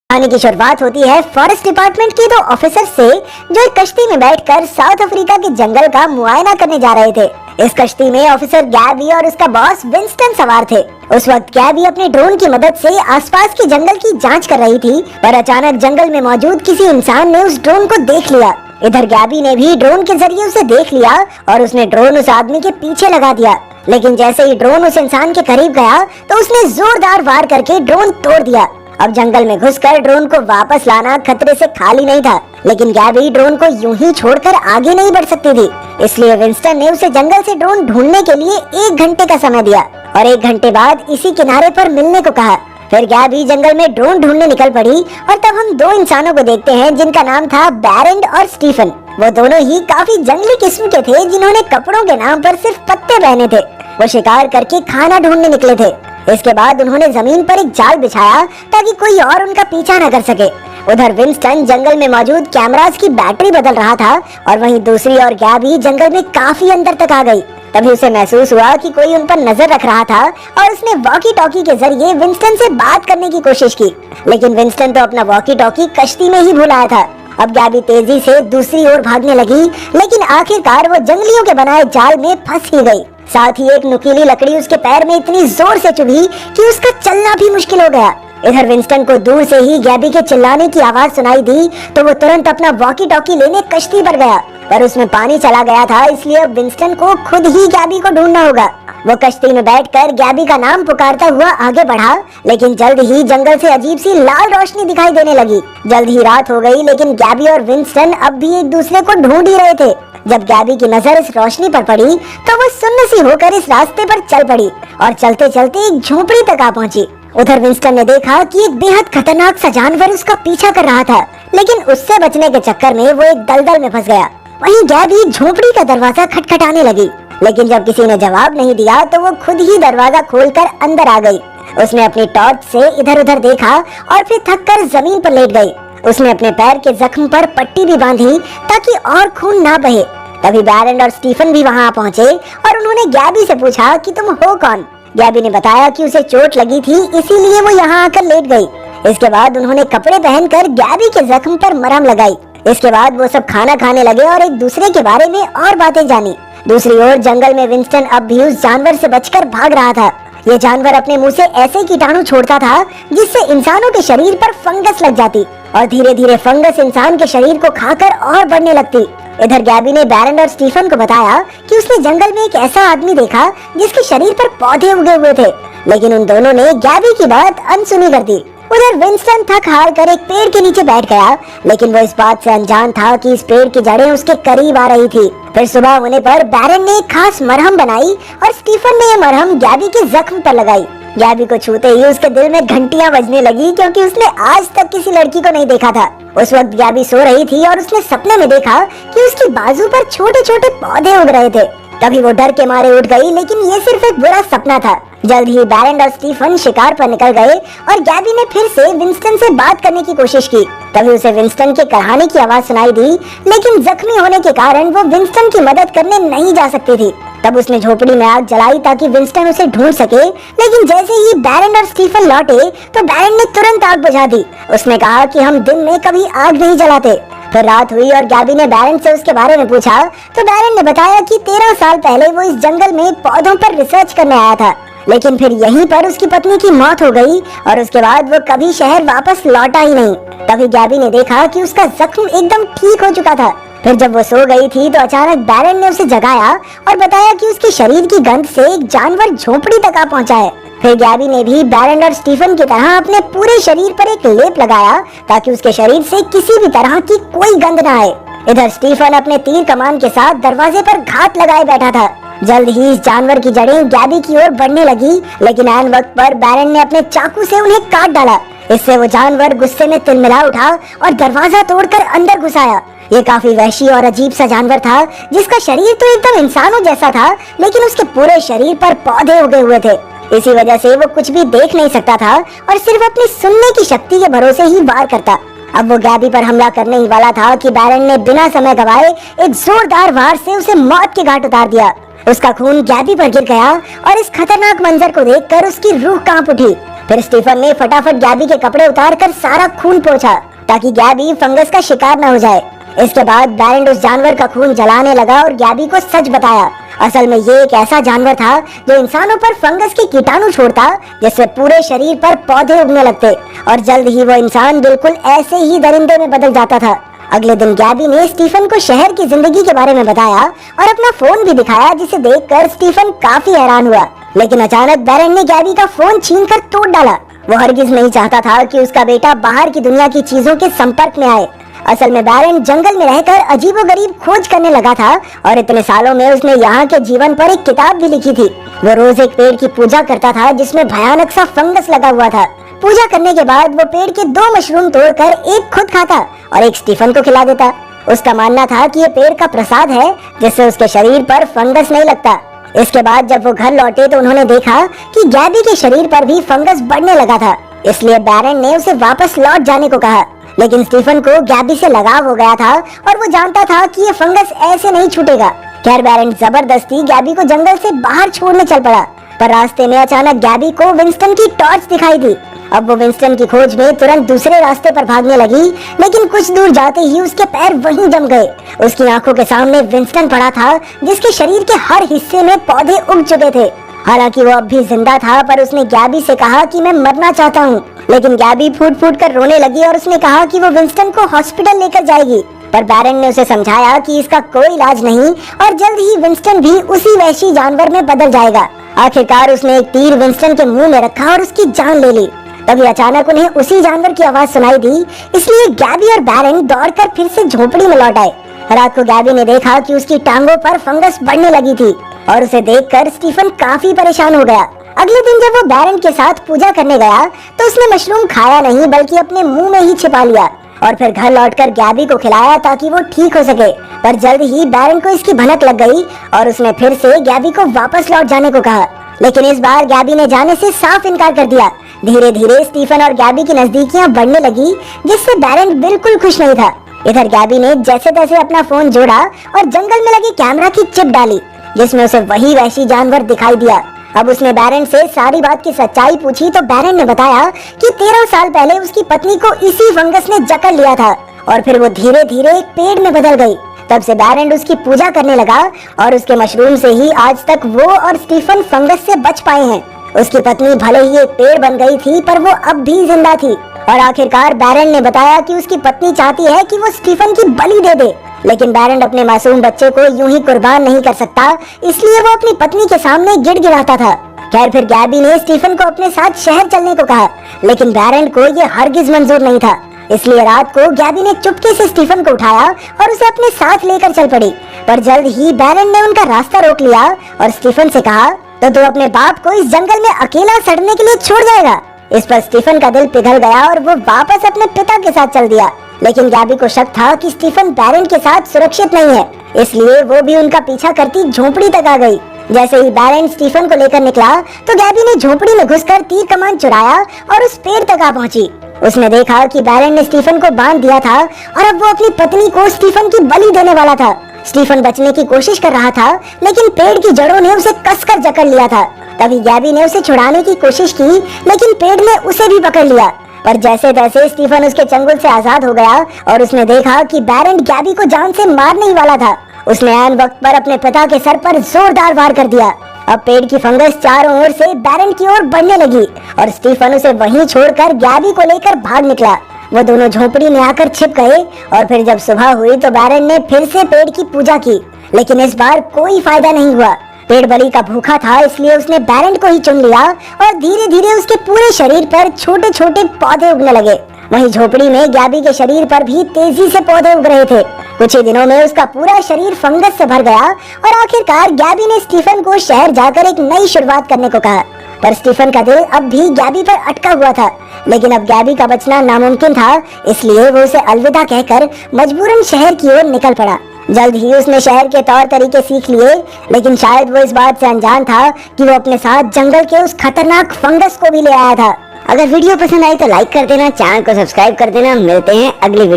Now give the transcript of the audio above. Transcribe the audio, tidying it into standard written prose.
कहानी की शुरुआत होती है फॉरेस्ट डिपार्टमेंट की दो ऑफिसर से जो एक कश्ती में बैठकर साउथ अफ्रीका के जंगल का मुआयना करने जा रहे थे। इस कश्ती में ऑफिसर गैबी और उसका बॉस विंस्टन सवार थे। उस वक्त गैबी अपने ड्रोन की मदद से आसपास के जंगल की जांच कर रही थी, पर अचानक जंगल में मौजूद किसी इंसान ने उस ड्रोन को देख लिया। इधर गैबी ने भी ड्रोन के जरिए उसे देख लिया और उसने ड्रोन उस आदमी के पीछे लगा दिया। लेकिन जैसे ही ड्रोन उस इंसान के करीब गया तो उसने जोरदार वार करके ड्रोन तोड़ दिया। अब जंगल में घुसकर ड्रोन को वापस लाना खतरे से खाली नहीं था, लेकिन गैबी ड्रोन को यूं ही छोड़कर आगे नहीं बढ़ सकती थी। इसलिए विंस्टन ने उसे जंगल से ड्रोन ढूंढने के लिए 1 घंटे का समय दिया और 1 घंटे बाद इसी किनारे पर मिलने को कहा। फिर गैबी जंगल में ड्रोन ढूंढने निकल पड़ी और तब हम 2 इंसानों को देखते हैं जिनका नाम था बैरन और स्टीफन। वो दोनों ही काफी जंगली किस्म के थे, जिन्होंने कपड़ों के नाम पर सिर्फ पत्ते पहने थे। वो शिकार करके खाना ढूंढने निकले थे। इसके बाद उन्होंने जमीन पर एक जाल बिछाया ताकि कोई और उनका पीछा न कर सके। उधर विंस्टन जंगल में मौजूद कैमरास की बैटरी बदल रहा था और वहीं दूसरी ओर गैबी जंगल में काफी अंदर तक आ गई। तभी उसे महसूस हुआ कि कोई उन पर नजर रख रहा था और उसने वॉकी टॉकी के जरिए विंस्टन से बात करने की कोशिश की, लेकिन विंस्टन तो अपना वॉकी टॉकी कश्ती में ही भूल आया था। अब गैबी तेजी से दूसरी ओर भागने लगी, लेकिन आखिरकार वो जंगलियों के बनाए जाल में फंस ही गई। साथ ही एक नुकीली लकड़ी उसके पैर में इतनी जोर से चुभी कि उसका चलना भी मुश्किल हो गया। इधर विंस्टन को दूर से ही गैबी के चिल्लाने की आवाज सुनाई दी तो वो तुरंत अपना वॉकी टॉकी लेने कश्ती पर गया, पर उसमें पानी चला गया था, इसलिए अब विंस्टन को खुद ही गैबी को ढूंढना होगा। वो कश्ती में बैठकर गैबी का नाम पुकारता हुआ आगे बढ़ा, लेकिन जल्द ही जंगल से अजीब सी लाल रोशनी दिखाई देने लगी। जल्द ही रात हो गई, लेकिन गैबी और विंस्टन अब भी एक दूसरे को ढूंढ ही रहे थे। जब गैबी की नजर इस रोशनी पर पड़ी तो वो सुन्न सी होकर इस रास्ते पर चल पड़ी और चलते चलते एक झोपड़ी तक आ पहुंची। उधर विंस्टन ने देखा कि एक बेहद खतरनाक सा जानवर उसका पीछा कर रहा था, लेकिन उससे बचने के चक्कर में वो एक दलदल में फंस गया। वहीं गैबी झोपड़ी का दरवाजा खटखटाने लगी, लेकिन जब किसी ने जवाब नहीं दिया तो वो खुद ही दरवाजा खोलकर अंदर आ गई। उसने अपनी टॉर्च से इधर उधर देखा और फिर थककर जमीन पर लेट गई। उसने अपने पैर के जख्म पर पट्टी भी बांधी ताकि और खून ना बहे। तभी बैरन और स्टीफन भी वहां पहुंचे और उन्होंने गैबी से पूछा कि तुम हो कौन। गैबी ने बताया कि उसे चोट लगी थी, इसीलिए वो यहाँ आकर लेट गई। इसके बाद उन्होंने कपड़े पहनकर गैबी के जख्म पर मरहम लगाई। इसके बाद वो सब खाना खाने लगे और एक दूसरे के बारे में और बातें जानी। दूसरी ओर जंगल में विंस्टन अब भी उस जानवर से बचकर भाग रहा था। ये जानवर अपने मुंह से ऐसे कीटाणु छोड़ता था जिससे इंसानों के शरीर पर फंगस लग जाती और धीरे धीरे फंगस इंसान के शरीर को खाकर और बढ़ने लगती। इधर गैबी ने बैरन और स्टीफन को बताया कि उसने जंगल में एक ऐसा आदमी देखा जिसके शरीर पर पौधे उगे हुए थे, लेकिन उन दोनों ने गैबी की बात अनसुनी कर दी। उधर विंस्टन थक हार कर एक पेड़ के नीचे बैठ गया, लेकिन वो इस बात से अनजान था कि इस पेड़ की जड़ें उसके करीब आ रही थी। फिर सुबह होने पर बैरन ने एक खास मरहम बनाई और स्टीफन ने ये मरहम गैबी के जख्म पर लगाई। गैबी को छूते ही उसके दिल में घंटियां बजने लगी, क्योंकि उसने आज तक किसी लड़की को नहीं देखा था। उस वक्त गैबी सो रही थी और उसने सपने में देखा कि उसकी बाजू पर छोटे छोटे पौधे उग रहे थे। तभी वो डर के मारे उठ गई, लेकिन ये सिर्फ एक बुरा सपना था। जल्द ही बैरन और स्टीफन शिकार पर निकल गए और गैबी ने फिर से विंस्टन से बात करने की कोशिश की। तभी उसे विंस्टन के कराहने की आवाज सुनाई दी, लेकिन जख्मी होने के कारण वो विंस्टन की मदद करने नहीं जा सकती थी। तब उसने झोपड़ी में आग जलाई ताकि विंस्टन उसे ढूंढ सके, लेकिन जैसे ही बैरन और स्टीफन लौटे तो बैरन ने तुरंत आग बुझा दी। उसने कहा कि हम दिन में कभी आग नहीं जलाते। फिर रात हुई और गैबी ने बैरन से उसके बारे में पूछा तो बैरन ने बताया कि 13 साल पहले वो इस जंगल में पौधों पर रिसर्च करने आया था, लेकिन फिर यहीं पर उसकी पत्नी की मौत हो गई और उसके बाद वो कभी शहर वापस लौटा ही नहीं। तभी गैबी ने देखा कि उसका जख्म एकदम ठीक हो चुका था। फिर जब वो सो गई थी तो अचानक बैरन ने उसे जगाया और बताया कि उसके शरीर की गंध से एक जानवर झोपड़ी तक आ पहुंचा है। फिर गैबी ने भी बैरन और स्टीफन की तरह अपने पूरे शरीर पर एक लेप लगाया ताकि उसके शरीर से किसी भी तरह की कोई गंध न आए। इधर स्टीफन अपने तीर कमान के साथ दरवाजे पर घात लगाए बैठा था। जल्द ही इस जानवर की जड़ें गैबी की ओर बढ़ने लगी, लेकिन ऐन वक्त पर बैरन ने अपने चाकू से उन्हें काट डाला। इससे वो जानवर गुस्से में तिलमिला उठा और दरवाजा तोड़कर अंदर घुस आया। ये काफी वहशी और अजीब सा जानवर था, जिसका शरीर तो एकदम इंसानों जैसा था, लेकिन उसके पूरे शरीर पर पौधे उगे हुए थे। इसी वजह से वो कुछ भी देख नहीं सकता था और सिर्फ अपनी सुनने की शक्ति के भरोसे ही वार करता। अब वो गैबी पर हमला करने ही वाला था कि बैरन ने बिना समय गवाए एक जोरदार वार से उसे मौत के घाट उतार दिया। उसका खून गैबी पर गिर गया और इस खतरनाक मंजर को देखकर उसकी रूह कांप उठी। फिर स्टीफन ने फटाफट गैबी के कपड़े उतारकर सारा खून पोंछा ताकि गैबी फंगस का शिकार न हो जाए। इसके बाद बैरेंड उस जानवर का खून जलाने लगा और गैबी को सच बताया। असल में ये एक ऐसा जानवर था जो इंसानों पर फंगस के कीटाणु छोड़ता, जिससे पूरे शरीर पर पौधे उगने लगते और जल्द ही वो इंसान बिल्कुल ऐसे ही दरिंदे में बदल जाता था। अगले दिन गैबी ने स्टीफन को शहर की जिंदगी के बारे में बताया और अपना फोन भी दिखाया, जिसे देखकर स्टीफन काफी हैरान हुआ। लेकिन अचानक बैरेंड ने गैबी का फोन छीनकर तोड़ डाला। वो हरगिज नहीं चाहता था कि उसका बेटा बाहर की दुनिया की चीजों के संपर्क में आए। असल में बैरेंड जंगल में रहकर अजीबोगरीब खोज करने लगा था और इतने सालों में उसने यहाँ के जीवन पर एक किताब भी लिखी थी। वो रोज एक पेड़ की पूजा करता था जिसमें भयानक सा फंगस लगा हुआ था। पूजा करने के बाद वो पेड़ के 2 मशरूम तोड़कर एक खुद खाता और एक स्टीफन को खिला देता। उसका मानना था कि ये पेड़ का प्रसाद है जिससे उसके शरीर पर फंगस नहीं लगता। इसके बाद जब वो घर लौटे तो उन्होंने देखा कि गैबी के शरीर पर भी फंगस बढ़ने लगा था। इसलिए बैरेंड ने उसे वापस लौट जाने को कहा। लेकिन स्टीफन को गैबी से लगाव हो गया था और वो जानता था कि ये फंगस ऐसे नहीं छूटेगा। खैर बैरेंड जबरदस्ती गैबी को जंगल से बाहर छोड़ने चल पड़ा, पर रास्ते में अचानक गैबी को विंस्टन की टॉर्च दिखाई दी। अब वो विंस्टन की खोज में तुरंत दूसरे रास्ते पर भागने लगी, लेकिन कुछ दूर जाते ही उसके पैर वहीं जम गए। उसकी आंखों के सामने विंस्टन पड़ा था, जिसके शरीर के हर हिस्से में पौधे उग चुके थे। हालांकि वो अब भी जिंदा था, पर उसने गैबी से कहा कि मैं मरना चाहता हूँ। लेकिन गैबी फूट फूट कर रोने लगी और उसने कहा कि वो विंस्टन को हॉस्पिटल लेकर जाएगी। पर बैरेंड ने उसे समझाया कि इसका कोई इलाज नहीं और जल्द ही विंस्टन भी उसी वहशी जानवर में बदल जाएगा। आखिरकार उसने एक तीर विंस्टन के मुंह में रखा और उसकी जान ले ली। तभी अचानक उन्हें उसी जानवर की आवाज सुनाई दी, इसलिए गैबी और बैरेंड दौड़कर फिर से झोपड़ी में लौट आए। रात को गैबी ने देखा कि उसकी टांगों पर फंगस बढ़ने लगी थी और उसे देखकर स्टीफन काफी परेशान हो गया। अगले दिन जब वो बैरेंड के साथ पूजा करने गया तो उसने मशरूम खाया नहीं, बल्कि अपने मुंह में ही छिपा लिया और फिर घर लौटकर गैबी को खिलाया ताकि वो ठीक हो सके। पर जल्द ही बैरेंड को इसकी भनक लग गई और उसने फिर से गैबी को वापस लौट जाने को कहा। लेकिन इस बार गैबी ने जाने से साफ इनकार कर दिया। धीरे धीरे स्टीफन और गैबी की नजदीकियां बढ़ने लगी, जिससे बैरेंड बिल्कुल खुश नहीं था। इधर गैबी ने जैसे तैसे अपना फोन जोड़ा और जंगल में लगे कैमरा की चिप डाली, जिसमें उसे वही वहशी जानवर दिखाई दिया। अब उसने बैरेंड से सारी बात की सच्चाई पूछी तो बैरेंड ने बताया कि 13 साल पहले उसकी पत्नी को इसी फंगस ने जकड़ लिया था और फिर वो धीरे धीरे एक पेड़ में बदल गई। तब से बैरेंड उसकी पूजा करने लगा और उसके मशरूम से ही आज तक वो और स्टीफन फंगस से बच पाए हैं। उसकी पत्नी भले ही एक पेड़ बन गई थी, पर वो अब भी जिंदा थी। और आखिरकार बैरेंड ने बताया कि उसकी पत्नी चाहती है कि वो स्टीफन की बलि दे दे, लेकिन बैरेंड अपने मासूम बच्चे को यूं ही कुर्बान नहीं कर सकता, इसलिए वो अपनी पत्नी के सामने गिड़गिड़ाता था। खैर फिर गैबी ने स्टीफन को अपने साथ शहर चलने को कहा, लेकिन बैरेंड को ये हरगिज मंजूर नहीं था। इसलिए रात को गैबी ने चुपके से स्टीफन को उठाया और उसे अपने साथ लेकर चल पड़ी। पर जल्द ही बैरेंड ने उनका रास्ता रोक लिया और स्टीफन से कहा, तो तू अपने बाप को इस जंगल में अकेला सड़ने के लिए छोड़ जाएगा? इस पर स्टीफन का दिल पिघल गया और वो वापस अपने पिता के साथ चल दिया। लेकिन गैबी को शक था कि स्टीफन बैरेंड के साथ सुरक्षित नहीं है, इसलिए वो भी उनका पीछा करती झोपड़ी तक आ गई। जैसे ही बैरेंड स्टीफन को लेकर निकला तो गैबी ने झोपड़ी में घुसकर तीर कमान चुराया और उस पेड़ तक आ पहुंची। उसने देखा कि बैरेंड ने स्टीफन को बांध दिया था और अब वो अपनी पत्नी को स्टीफन की बलि देने वाला था। स्टीफन बचने की कोशिश कर रहा था, लेकिन पेड़ की जड़ों ने उसे कसकर जकड़ लिया था। तभी गैबी ने उसे छुड़ाने की कोशिश की, लेकिन पेड़ ने उसे भी पकड़ लिया। पर जैसे तैसे स्टीफन उसके चंगुल से आजाद हो गया और उसने देखा कि बैरेंड गैबी को जान से मारने ही वाला था। उसने ऐन वक्त पर अपने पिता के सर पर जोरदार वार कर दिया। अब पेड़ की फंगस चारों ओर से बैरेंड की ओर बढ़ने लगी और स्टीफन उसे वहीं छोड़कर गैबी को लेकर भाग निकला। वो दोनों झोपड़ी में आकर छिप गए और फिर जब सुबह हुई तो बैरेंड ने फिर से पेड़ की पूजा की, लेकिन इस बार कोई फायदा नहीं हुआ। पेड़ बलि का भूखा था, इसलिए उसने बैरेंड को ही चुन लिया और धीरे धीरे उसके पूरे शरीर पर छोटे छोटे पौधे उगने लगे। वहीं झोपड़ी में गैबी के शरीर पर भी तेजी से पौधे उग रहे थे। कुछ ही दिनों में उसका पूरा शरीर फंगस से भर गया और आखिरकार गैबी ने स्टीफन को शहर जाकर एक नई शुरुआत करने को कहा। पर स्टीफन का दिल अब भी गैबी पर अटका हुआ था, लेकिन अब गैबी का बचना नामुमकिन था, इसलिए वो उसे अलविदा कहकर मजबूरन शहर की ओर निकल पड़ा। जल्द ही उसने शहर के तौर तरीके सीख लिए, लेकिन शायद वो इस बात से अनजान था कि वो अपने साथ जंगल के उस खतरनाक फंगस को भी ले आया था। अगर वीडियो पसंद आई तो लाइक कर देना, चैनल को सब्सक्राइब कर देना। मिलते हैं अगली वीडियो।